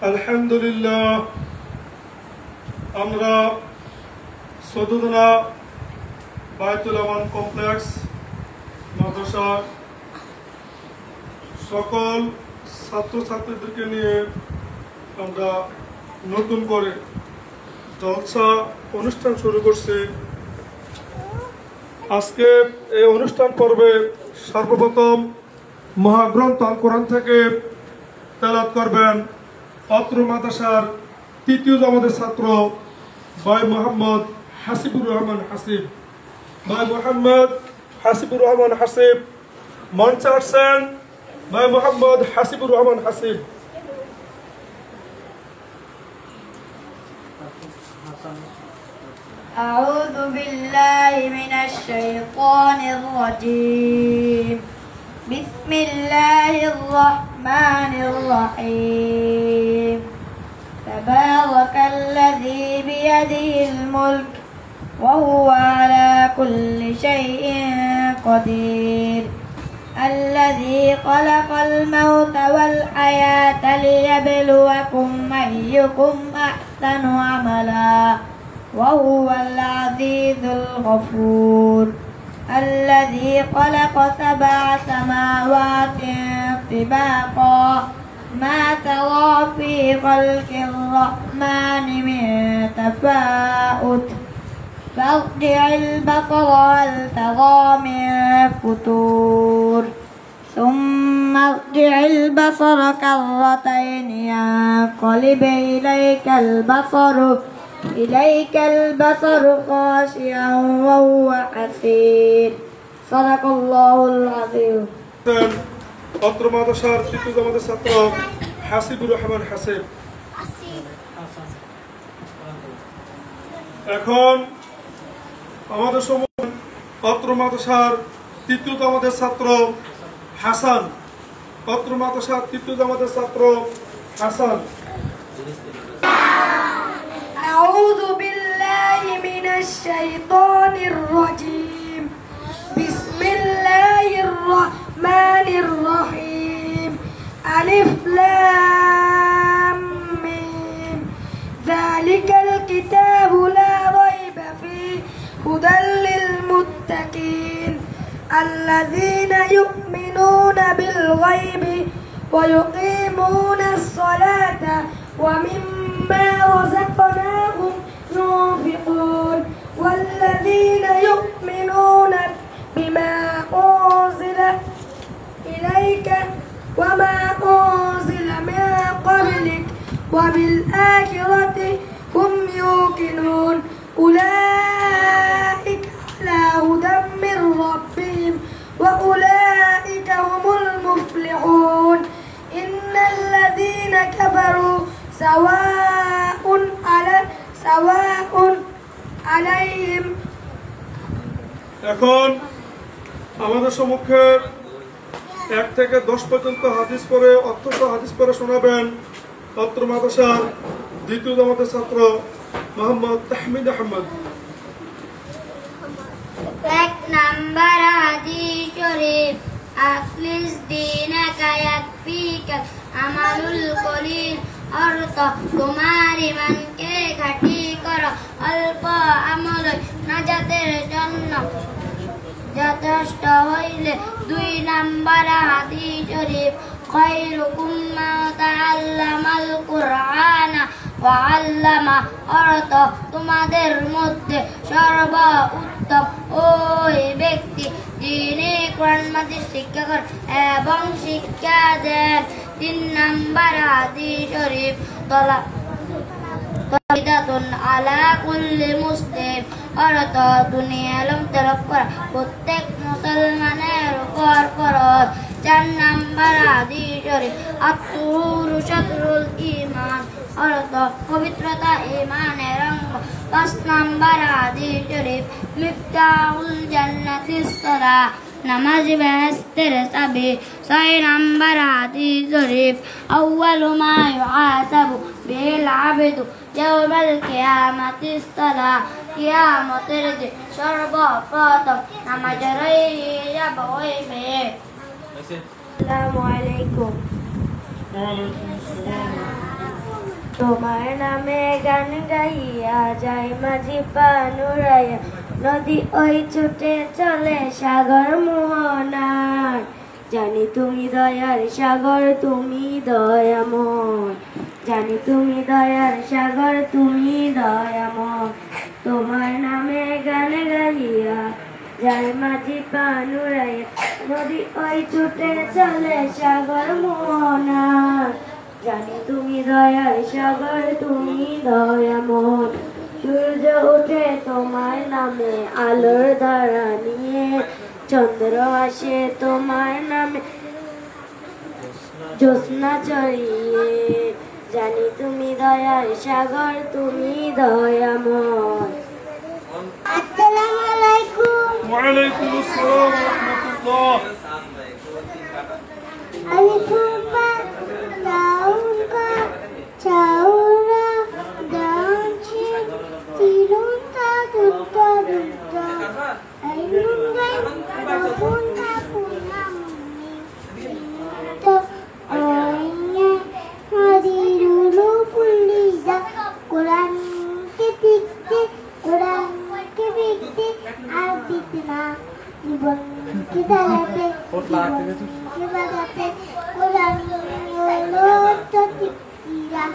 আলহামদুলিল্লাহ আমরা সদুদনা বায়তুল আমান কমপ্লেক্স মাদ্রাসা সকল ছাত্রছাত্রীদেরকে নিয়ে আমরা নতুন করে জলসা অনুষ্ঠান শুরু করছি। আজকে এই অনুষ্ঠান পর্বে সর্বপ্রথম মহাগ্রন্থ আল কোরআন থেকে তেলাওয়াত করবেন অত্র মাদ্রাসার তৃতীয় জামাতের ছাত্র ভাই মোহাম্মদ হাসিবুর রহমান হাসিব। ভাই মোহাম্মদ হাসিবুর রহমান হাসিব মঞ্চে আসছেন। ভাই মোহাম্মদ হাসিবুর রহমান হাসিব। أعوذ بالله من الشيطان الرجيم. بسم الله الرحمن الرحيم. تبارك الذي بيده الملك وهو على كل شيء قدير. الذي خلق الموت والحياة ليبلوكم أيكم أحسن عملا وهو العزيز الغفور. الذي خلق 7 سماوات طباقا ما ترى في خلق الرحمن من تفاؤت فارجع البصر هل ترى من فتور ثم ارجع البصر كرتين ينقلب إليك البصر خاشعا وهو حسير. صدق الله العظيم. অত্র মাদ্রাসার তৃতীয় জামাতের ছাত্র হাসিবুর রহমান হাসিব। এখন আমাদের সময় অত্র মাদ্রাসার তৃতীয় জামাতের ছাত্র হাসান। অত্র মাদ্রাসার তৃতীয় জামাতের ছাত্র হাসান। أعوذ بالله من الشيطان الرجيم. بسم الله الرحمن الرحيم. ألف لام ميم. ذلك الكتاب لا ريب فيه هدى للمتقين الذين يؤمنون بالغيب ويقيمون الصلاة ومما رزقناهم ينفقون والذين يؤمنون بما أنزل إليك وما أنزل من قبلك وبالآخرة هم يوقنون أولئك على هدى من ربهم وأولئك هم المفلحون. إن الذين كفروا سواء عليهم. এখন আমাদের সম্মুখে 1 থেকে 10 পর্যন্ত হাদিস পড়ে অর্থ হাদিস পড়ে শোনাবেন অত্র মাদ্রাসার দ্বিতীয় জামাতের ছাত্র মোহাম্মদ তাহমিদ আহমদ। 1 নাম্বার হাদিস শরীফ আখলিস দীনাকা ইয়াকফিকা আমালুল কলিল। অর্থ তোমার ইমানকে খাঁটি করো, অল্প আমল নাজাতের জন্য যথেষ্ট হইলে। 2 নাম্বার হাদিস শরীফ খায়রুকুম মান তাআল্লামাল কুরআন ওয়া আল্লামা। অর্থ তোমাদের মধ্যে সর্বোত্তম ওই ব্যক্তি যিনি কোরআন মাজিদ শিক্ষা করেন এবং শিক্ষা দেন। 3 নাম্বার হাদিস শরীফ তলাবিদাতুন আলা কুল্লি মুসলিম। অর্থ দুনিয়া এলম তরফ করা প্রত্যেক মুসলমানের উপর ফরজ। 4 নাম্বার হাদিস শরীফ আত-তুহুরু শাতরুল ঈমান। অর্থ পবিত্রতা ঈমানের অঙ্গ। 5 নাম্বার হাদিস শরীফ মিফতাহুল জান্নাতিস সালাহ। নামাজ বেহেশতের চাবি। 6 নাম্বার হাদিস শরীফ আউয়ালু মা ইউহাসাবু বিল আবদু ইয়াউমাল কিয়ামাতিস সালাহ। কিয়ামতের দিন সর্বপ্রথম নামাজেরই হিসাব হইবে। আসসালামু আলাইকুম। ওয়া আলাইকুম আসসালাম। তোমার নামে গান গাইয়া যায় মাঝি পানুরাইয়া নদী ওই ছুটে চলে সাগর মোহনায় জানি তুমি দয়ার সাগর তুমি দয়াময় জানি তুমি দয়ার সাগর তুমি দয়াময় তোমার নামে গান গাইয়া যায় মাঝি পানুরাইয়া নদী ওই ছুটে চলে সাগর মোহনায় জানি তুমি দয়ার সাগর তুমি দয়াময় সূর্য ওঠে তোমার নামে আলোর ধারা নিয়ে চন্দ্র আসে তোমার নামে জ্যোৎস্না চড়িয়ে জানি তুমি দয়ার সাগর তুমি দয়াময় আসসালামু আলাইকুম ওয়ালাইকুম আসসালাম ওয়া রাহমাতুল্লাহ আলিফুবা দাউকা চাউরা দাউচি তিরুতা দুটা দুটা আইনুঙ্গাই বাপুনা পুনামনি তো আইনে হাদিরুলু ফুলিজা কোরআন কে তিকতে কোরআন কে বিকতে আর দিতনা জীবন কে দাঁড়াতে জীবন কে বাগাতে কোরআন হলো তো তিকিরা